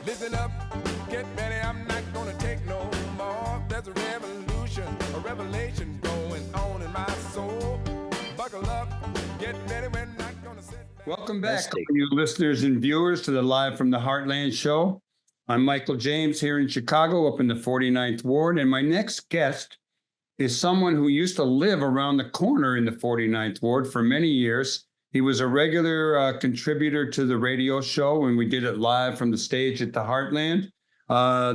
Listen up, get ready, I'm not gonna take no more. There's a revolution, a revelation going on in my soul. Buckle up, get ready, we're not gonna sit back. Welcome back, you listeners and viewers, to the Live from the Heartland show. I'm Michael James here in Chicago, up in the 49th Ward, and my next guest is someone who used to live around the corner in the 49th Ward for many years. He was a regular contributor to the radio show when we did it live from the stage at the Heartland.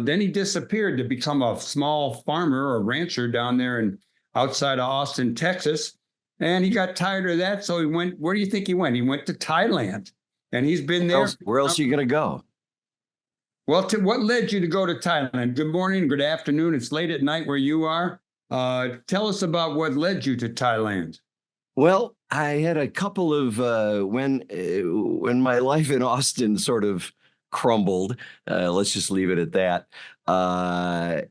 Then he disappeared to become a small farmer or rancher down there outside of Austin, Texas. And he got tired of that, so he went, where do you think he went? He went to Thailand, and he's been there. Where else are you going to go? Well, what led you to go to Thailand? Good morning, good afternoon. It's late at night where you are. Tell us about what led you to Thailand. Well, I had a couple of when my life in Austin sort of crumbled. Let's just leave it at that. I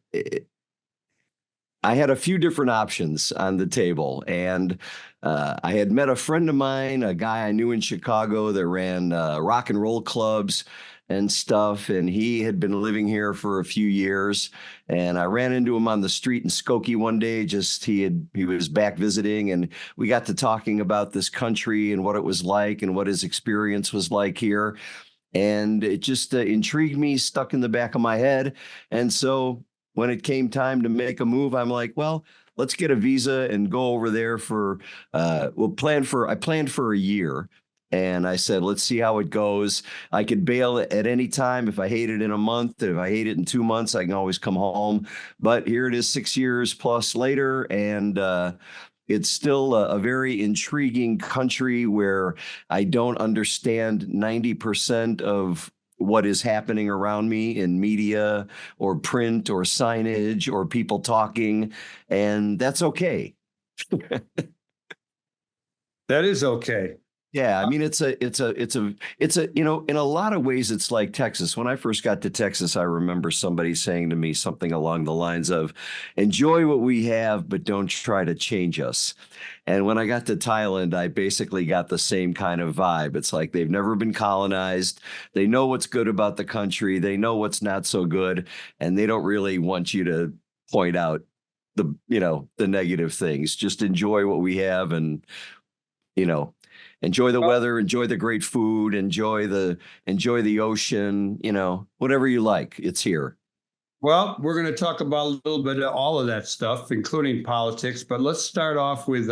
had a few different options on the table, and I had met a friend of mine, a guy I knew in Chicago that ran rock and roll clubs and stuff, and he had been living here for a few years, and I ran into him on the street in Skokie one day. He was back visiting, and we got to talking about this country and what it was like and what his experience was like here, and it just intrigued me, stuck in the back of my head. And so when it came time to make a move, I'm like, well, let's get a visa and go over there for I planned for a year. And I said, let's see how it goes. I could bail at any time if I hate it in a month. If I hate it in 2 months, I can always come home. But here it is 6 years plus later, and it's still a very intriguing country where I don't understand 90% of what is happening around me in media or print or signage or people talking, and that's okay. That is okay. Yeah, I mean, it's a, you know, in a lot of ways, it's like Texas. When I first got to Texas, I remember somebody saying to me something along the lines of, enjoy what we have, but don't try to change us. And when I got to Thailand, I basically got the same kind of vibe. It's like they've never been colonized. They know what's good about the country. They know what's not so good. And they don't really want you to point out the negative things. Just enjoy what we have and, enjoy the weather, enjoy the great food, enjoy the ocean, whatever you like, it's here. Well, we're going to talk about a little bit of all of that stuff, including politics, but let's start off with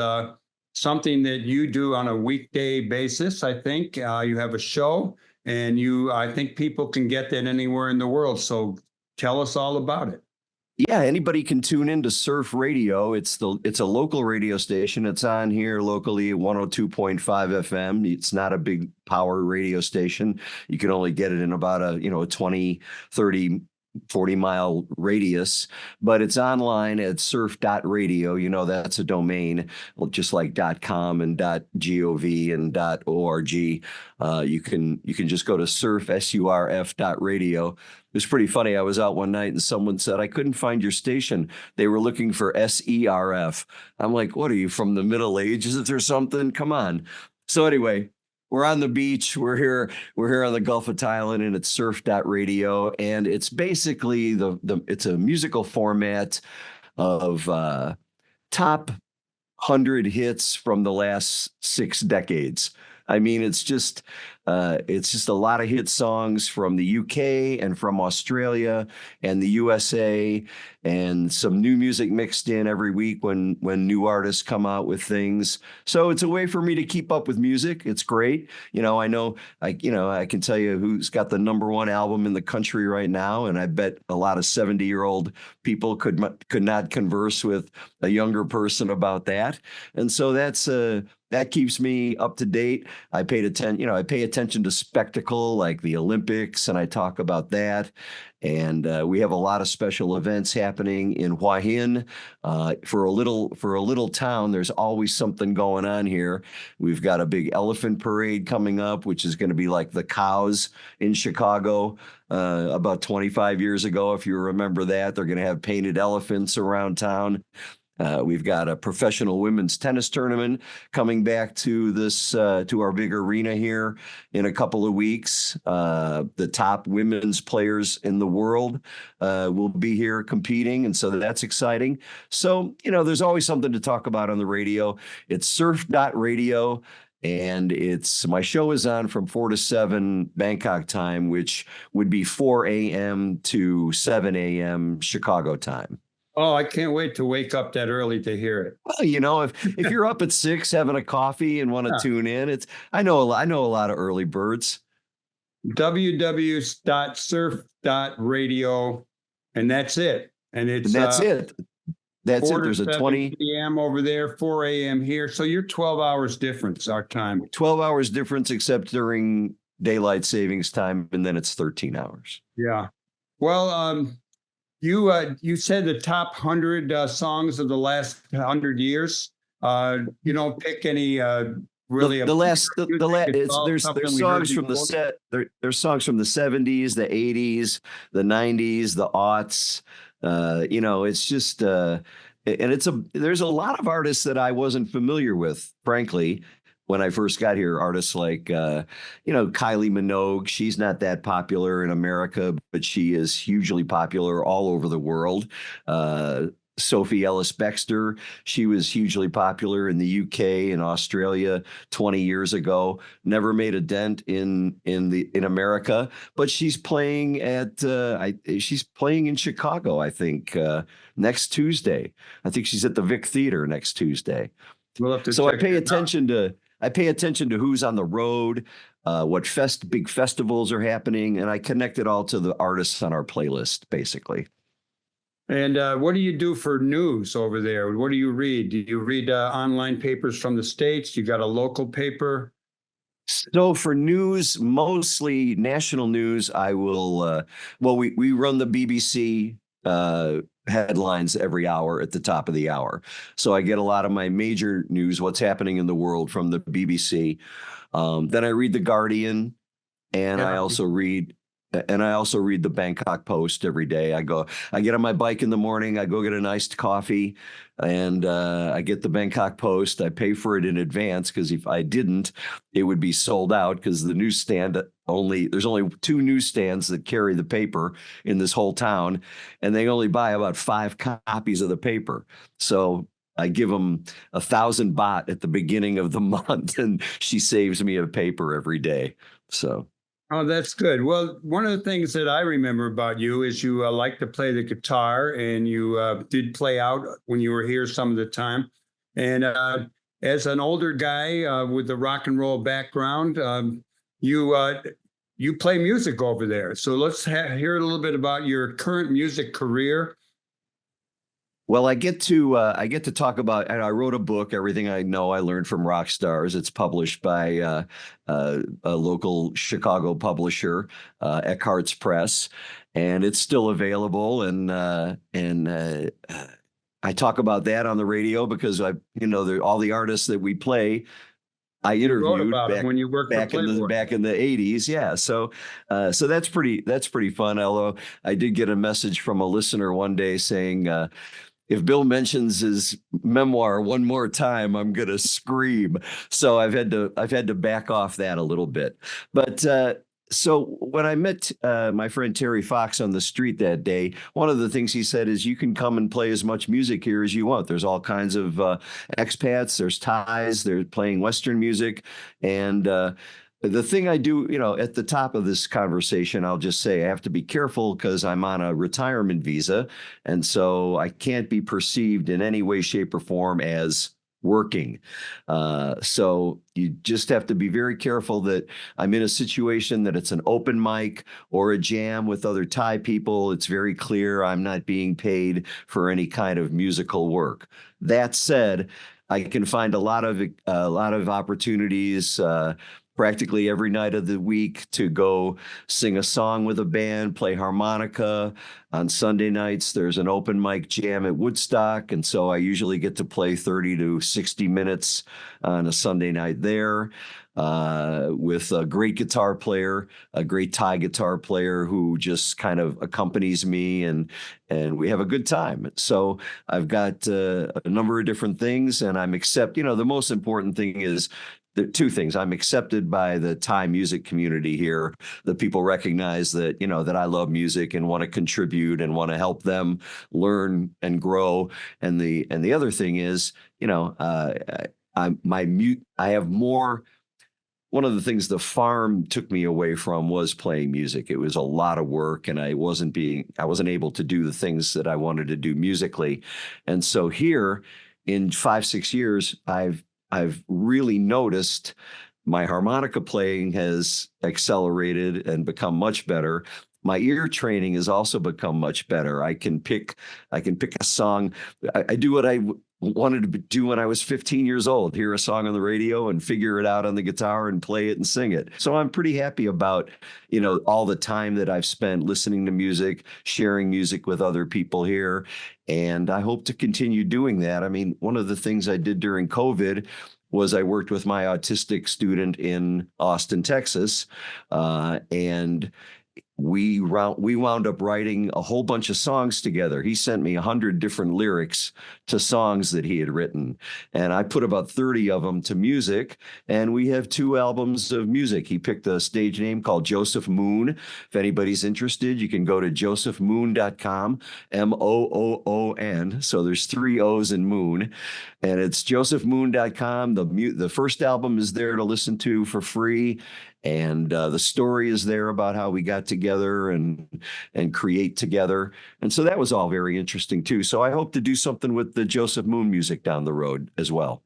something that you do on a weekday basis. I think you have a show, and I think people can get that anywhere in the world. So tell us all about it. Yeah, anybody can tune in to Surf Radio. It's a local radio station. It's on here locally at 102.5 FM. It's not a big power radio station. You can only get it in about a 20, 30, 40-mile radius, but it's online at surf.radio. That's a domain, just like .com and .gov and .org. You can just go to surf.radio. It was pretty funny. I was out one night and someone said, I couldn't find your station. They were looking for SERF. I'm like, what are you, from the Middle Ages or something? Come on. So anyway, we're on the beach. We're here on the Gulf of Thailand, and it's surf.radio. And it's basically it's a musical format of top 100 hits from the last 6 decades. I mean, it's just a lot of hit songs from the UK and from Australia and the USA, and some new music mixed in every week when new artists come out with things. So it's a way for me to keep up with music. It's great. I know I can tell you who's got the #1 album in the country right now, and I bet a lot of 70-year-old people could not converse with a younger person about that. And so that keeps me up to date. I pay attention to spectacle like the Olympics, and I talk about that. And we have a lot of special events happening in Hua Hin. For a little town, there's always something going on here. We've got a big elephant parade coming up, which is going to be like the cows in Chicago about 25 years ago, if you remember that. They're going to have painted elephants around town. We've got a professional women's tennis tournament coming back to this to our big arena here in a couple of weeks. The top women's players in the world will be here competing, and so that's exciting. So, there's always something to talk about on the radio. It's surf.radio. And my show is on from 4 to 7 Bangkok time, which would be 4 a.m. to 7 a.m. Chicago time. Oh, I can't wait to wake up that early to hear it. Well, if you're up at 6 having a coffee and want to tune in, I know a lot of early birds. www.surf.radio, and that's it. And that's it. That's it. There's a 20 p.m. over there, 4 a.m. here. So you're 12 hours difference, our time. 12 hours difference, except during daylight savings time, and then it's 13 hours. Yeah. Well, you said the top 100 songs of the last 100 years. You don't pick any really. There's songs from the set. There's songs from the 70s, the 80s, the 90s, the aughts. It's just and there's a lot of artists that I wasn't familiar with, frankly, when I first got here. Artists like Kylie Minogue. She's not that popular in America, but she is hugely popular all over the world. Sophie Ellis-Bextor, she was hugely popular in the UK and Australia 20 years ago. Never made a dent in America, but she's playing she's playing in Chicago, I think, next Tuesday. I think she's at the Vic Theater next Tuesday. So I pay attention to who's on the road, what big festivals are happening, and I connect it all to the artists on our playlist, basically. And what do you do for news over there? What do you read? Do you read online papers from the States? You got a local paper? So for news, mostly national news, I will, we run the BBC headlines every hour at the top of the hour. So I get a lot of my major news, what's happening in the world, from the BBC. Then I read The Guardian, and I also read the Bangkok Post every day. I get on my bike in the morning, I go get an iced coffee, and I get the Bangkok Post. I pay for it in advance, because if I didn't, it would be sold out, because the newsstand there's only 2 newsstands that carry the paper in this whole town, and they only buy about 5 copies of the paper. So I give them 1,000 baht at the beginning of the month, and she saves me a paper every day. So. Oh, that's good. Well, one of the things that I remember about you is you like to play the guitar, and you did play out when you were here some of the time. And as an older guy with a rock and roll background, you play music over there. So let's hear a little bit about your current music career. Well, I get to talk about, and I wrote a book, Everything I Know I Learned from Rock Stars. It's published by a local Chicago publisher, Eckhart's Press, and it's still available. And I talk about that on the radio because all the artists that we play, I interviewed when you worked back in the 80s. Yeah. So that's pretty fun. Although I did get a message from a listener one day saying, if Bill mentions his memoir one more time, I'm going to scream. So I've had to back off that a little bit. But so when I met my friend Terry Fox on the street that day, one of the things he said is, you can come and play as much music here as you want. There's all kinds of expats. There's Thais. They're playing Western music. And the thing I do, at the top of this conversation, I'll just say I have to be careful because I'm on a retirement visa. And so I can't be perceived in any way, shape, or form as working. So you just have to be very careful that I'm in a situation that it's an open mic or a jam with other Thai people. It's very clear I'm not being paid for any kind of musical work. That said, I can find a lot of opportunities practically every night of the week to go sing a song with a band, play harmonica. On Sunday nights, there's an open mic jam at Woodstock, and so I usually get to play 30 to 60 minutes on a Sunday night there. with a great guitar player, a great Thai guitar player who just kind of accompanies me, and we have a good time. So I've got a number of different things, and the most important thing is the two things. I'm accepted by the Thai music community here. The people recognize that, that I love music and want to contribute and want to help them learn and grow. And the other thing is, I have more. One of the things the farm took me away from was playing music. It was a lot of work, and I wasn't able to do the things that I wanted to do musically. And so here in 5-6 years, I've really noticed my harmonica playing has accelerated and become much better. My ear training has also become much better. I can pick a song. I do what I wanted to do when I was 15 years old, hear a song on the radio and figure it out on the guitar and play it and sing it. So I'm pretty happy about, all the time that I've spent listening to music, sharing music with other people here. And I hope to continue doing that. I mean, one of the things I did during COVID was I worked with my autistic student in Austin, Texas, and we wound up writing a whole bunch of songs together. He sent me 100 different lyrics to songs that he had written, and I put about 30 of them to music, and we have 2 albums of music. He picked a stage name called Joseph Moon. If anybody's interested, you can go to josephmoon.com, MOOON. So there's 3 O's in Moon, and it's josephmoon.com. The first album is there to listen to for free. And the story is there about how we got together and create together. And so that was all very interesting, too. So I hope to do something with the Joseph Moon music down the road as well.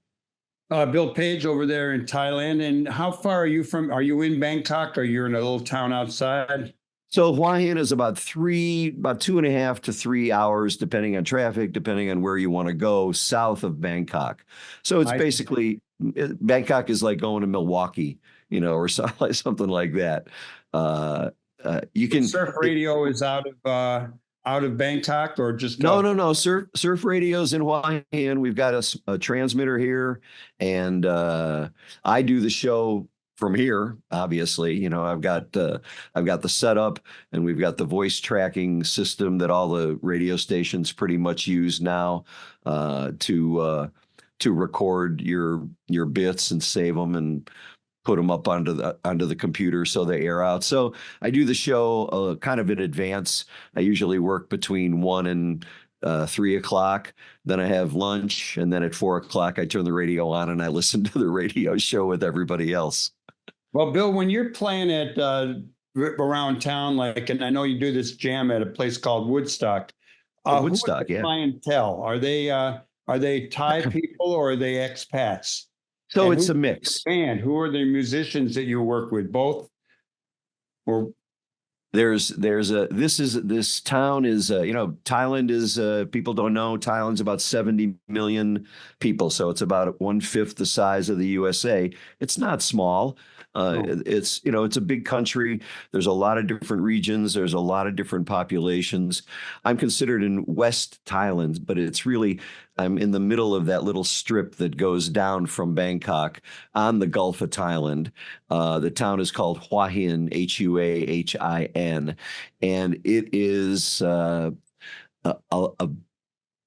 Bill Paige over there in Thailand. And how far are you from? Are you in Bangkok, or you're in a little town outside? So Hua Hin is about 2.5 to 3 hours, depending on traffic, depending on where you want to go, south of Bangkok. So it's basically, Bangkok is like going to Milwaukee, or something like that. You can Surf Radio is out of Bangkok, or just no. Surf Radio's in Hua Hin. We've got a transmitter here, and I do the show from here. Obviously, I've got the setup, and we've got the voice tracking system that all the radio stations pretty much use now to record your bits and save them and put them up onto the computer so they air out. So I do the show kind of in advance. I usually work between 1 and 3 o'clock. Then I have lunch, and then at 4 o'clock I turn the radio on and I listen to the radio show with everybody else. Well, Bill, when you're playing at around town, and I know you do this jam at a place called Woodstock. Woodstock, yeah. Clientele, are they Thai people, or are they expats? So it's a mix. And who are the musicians that you work with? Both? Or this town is, Thailand is, people don't know, Thailand's about 70 million people. So it's about 1/5 the size of the USA. It's not small. It's a big country. There's a lot of different regions. There's a lot of different populations. I'm considered in West Thailand, but I'm in the middle of that little strip that goes down from Bangkok on the Gulf of Thailand. The town is called Hua Hin, Huahin, and it is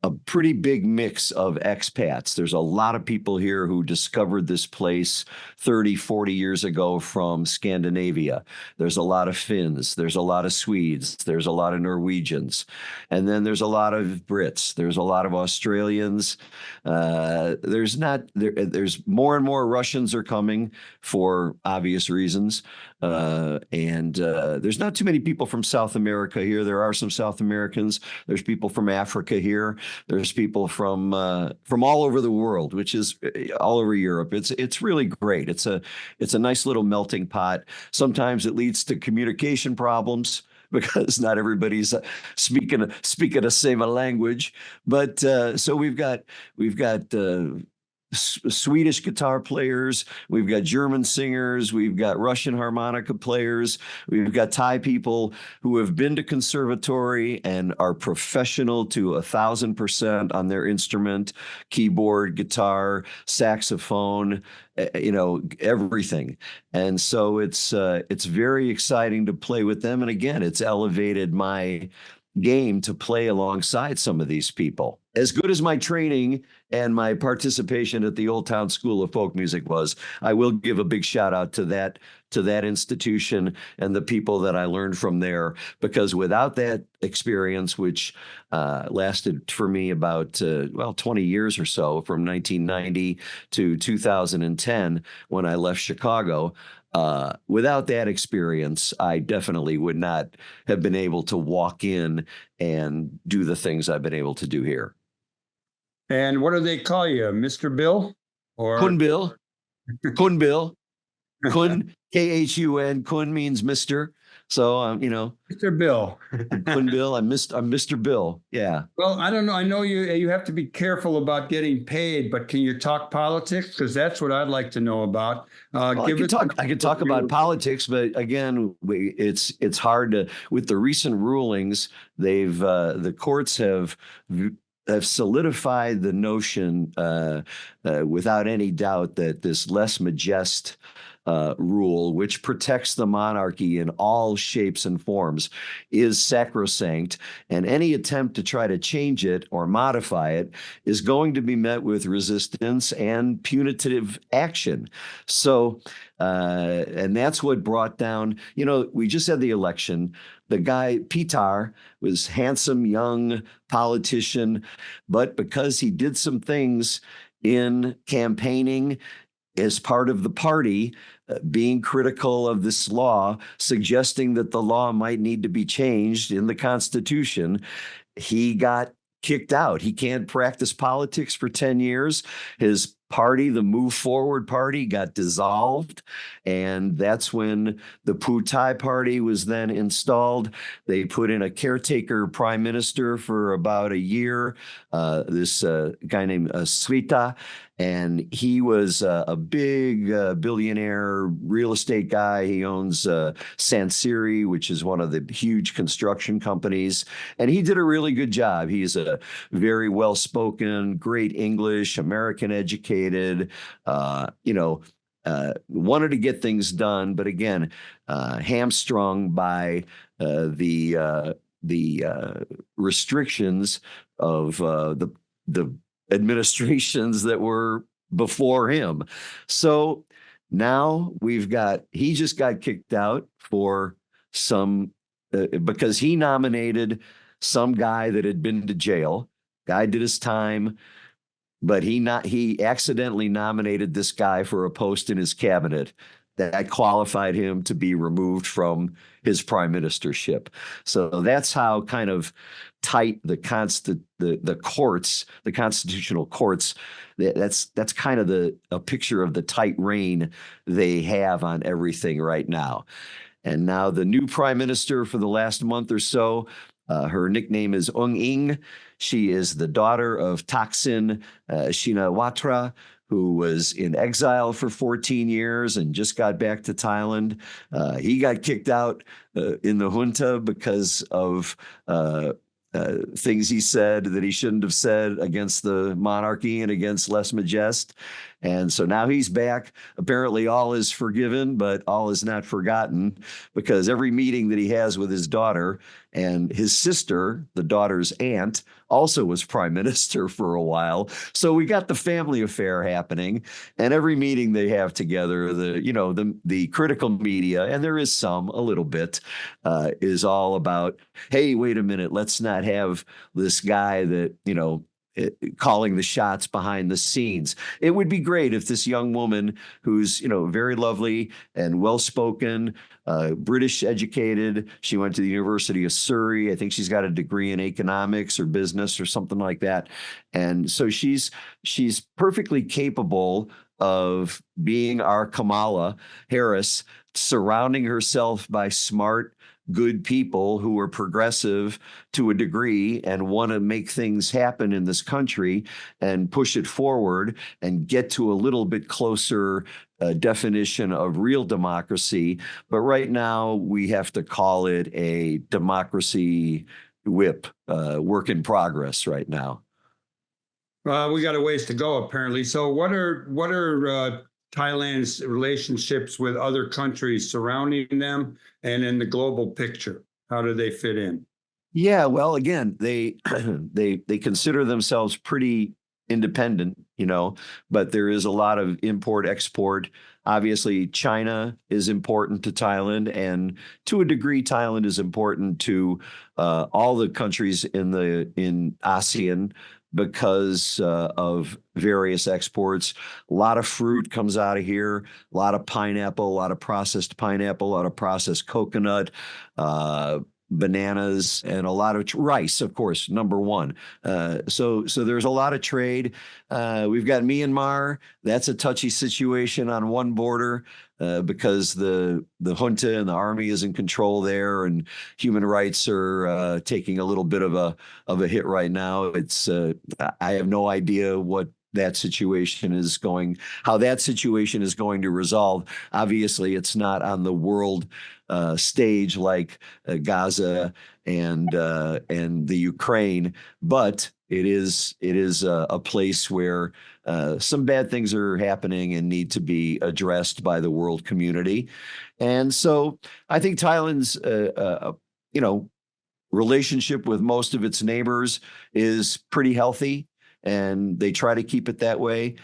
a pretty big mix of expats. There's a lot of people here who discovered this place 30, 40 years ago from Scandinavia. There's a lot of Finns. There's a lot of Swedes. There's a lot of Norwegians. And then there's a lot of Brits. There's a lot of Australians. There's more and more Russians are coming for obvious reasons. And there's not too many people from South America here. There are some South Americans. There's people from Africa here. There's people from all over the world, which is all over Europe. It's really great. It's a nice little melting pot. Sometimes it leads to communication problems because not everybody's speaking the same language. But so we've got Swedish guitar players. We've got German singers. We've got Russian harmonica players. We've got Thai people who have been to conservatory and are professional to 1,000% on their instrument, keyboard, guitar, saxophone, everything. And so it's very exciting to play with them. And again, it's elevated my game to play alongside some of these people. As good as my training and my participation at the Old Town School of Folk Music was, I will give a big shout out to that institution and the people that I learned from there, because without that experience, which lasted for me about 20 years or so, from 1990 to 2010 when I left Chicago. Without that experience, I definitely would not have been able to walk in and do the things I've been able to do here. And what do they call you, Mr. Bill? Or Kun Bill? Kun Bill. Kun, Khun. Kun means Mr. So, Mr. Bill. Kun Bill. I'm Mr. Bill. Yeah. Well, I don't know. I know you have to be careful about getting paid, but can you talk politics? Because that's what I'd like to know about. I could talk about politics, but again, it's hard to, with the recent rulings, the courts have solidified the notion without any doubt that this lèse majesté rule, which protects the monarchy in all shapes and forms, is sacrosanct, and any attempt to try to change it or modify it is going to be met with resistance and punitive action. So, and that's what brought down, we just had the election. The guy, Pitar, was handsome, young politician, but because he did some things in campaigning as part of the party, being critical of this law, suggesting that the law might need to be changed in the Constitution, he got kicked out. He can't practice politics for 10 years. His party, the Move Forward Party, got dissolved. And that's when the Phú Thai Party was then installed. They put in a caretaker prime minister for about a year, this guy named Srita. And he was a big billionaire real estate guy. He owns Sansiri, which is one of the huge construction companies. And he did a really good job. He's a very well-spoken, great English, American educated, wanted to get things done. But again, hamstrung by the restrictions of the administrations that were before him. So now he just got kicked out for because he nominated some guy that had been to jail. Guy did his time, but he accidentally nominated this guy for a post in his cabinet that qualified him to be removed from his prime ministership. So that's how kind of tight the courts, the constitutional courts, that's kind of a picture of the tight rein they have on everything right now. And now the new prime minister for the last month or so, her nickname is Ung Ing. She is the daughter of Thaksin Shinawatra, who was in exile for 14 years and just got back to Thailand. He got kicked out in the junta because of things he said that he shouldn't have said against the monarchy and against lèse majesté. And so now he's back. Apparently all is forgiven, but all is not forgotten, because every meeting that he has with his daughter, and his sister, the daughter's aunt, also was prime minister for a while. So we got the family affair happening, and every meeting they have together, the critical media, and there is a little bit, is all about, hey, wait a minute, let's not have this guy that, calling the shots behind the scenes. It would be great if this young woman who's, very lovely and well-spoken, British educated, she went to the University of Surrey. I think she's got a degree in economics or business or something like that. And so she's perfectly capable of being our Kamala Harris, surrounding herself by smart, good people who are progressive to a degree and want to make things happen in this country and push it forward and get to a little bit closer definition of real democracy. But right now, we have to call it a democracy whip, work in progress right now. We got a ways to go, apparently. So what are Thailand's relationships with other countries surrounding them and in the global picture? How do they fit in? Yeah, well, again, they they consider themselves pretty independent, but there is a lot of import export. Obviously, China is important to Thailand, and to a degree, Thailand is important to all the countries in ASEAN because of various exports. A lot of fruit comes out of here, a lot of pineapple, a lot of processed pineapple, a lot of processed coconut, bananas, and a lot of rice, of course, number one. So there's a lot of trade. We've got Myanmar. That's a touchy situation on one border because the junta and the army is in control there, and human rights are taking a little bit of a hit right now. It's I have no idea how that situation is going to resolve. Obviously, it's not on the world stage like Gaza and the Ukraine, but it is a place where some bad things are happening and need to be addressed by the world community. And so I think Thailand's relationship with most of its neighbors is pretty healthy, and they try to keep it that way.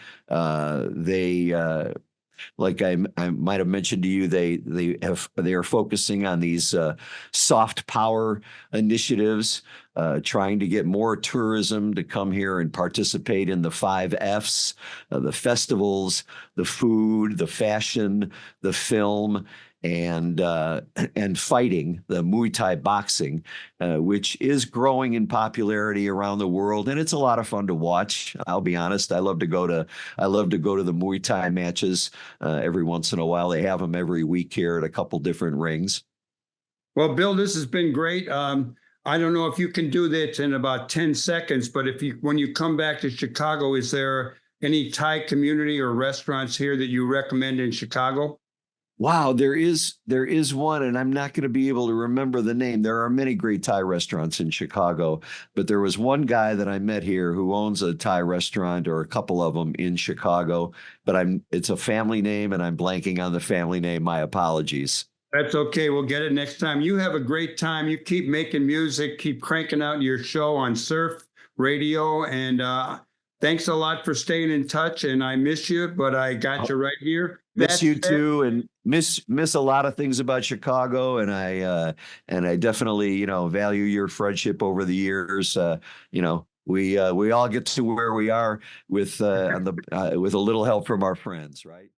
Like I might have mentioned to you, they are focusing on these soft power initiatives, trying to get more tourism to come here and participate in the 5 Fs, the festivals, the food, the fashion, the film, and fighting, the Muay Thai boxing, which is growing in popularity around the world, and it's a lot of fun to watch. I'll be honest, I love to go to the Muay Thai matches every once in a while. They have them every week here at a couple different rings. Well, Bill, this has been great. I don't know if you can do this in about 10 seconds, but when you come back to Chicago, is there any Thai community or restaurants here that you recommend in Chicago? Wow, there is one, and I'm not going to be able to remember the name. There are many great Thai restaurants in Chicago, but there was one guy that I met here who owns a Thai restaurant, or a couple of them in Chicago, but it's a family name, and I'm blanking on the family name. My apologies. That's okay. We'll get it next time. You have a great time. You keep making music, keep cranking out your show on Surf Radio, and thanks a lot for staying in touch. And I miss you, but I got you right here. Miss you too, and miss a lot of things about Chicago, and I definitely value your friendship over the years. We all get to where we are with a little help from our friends, right?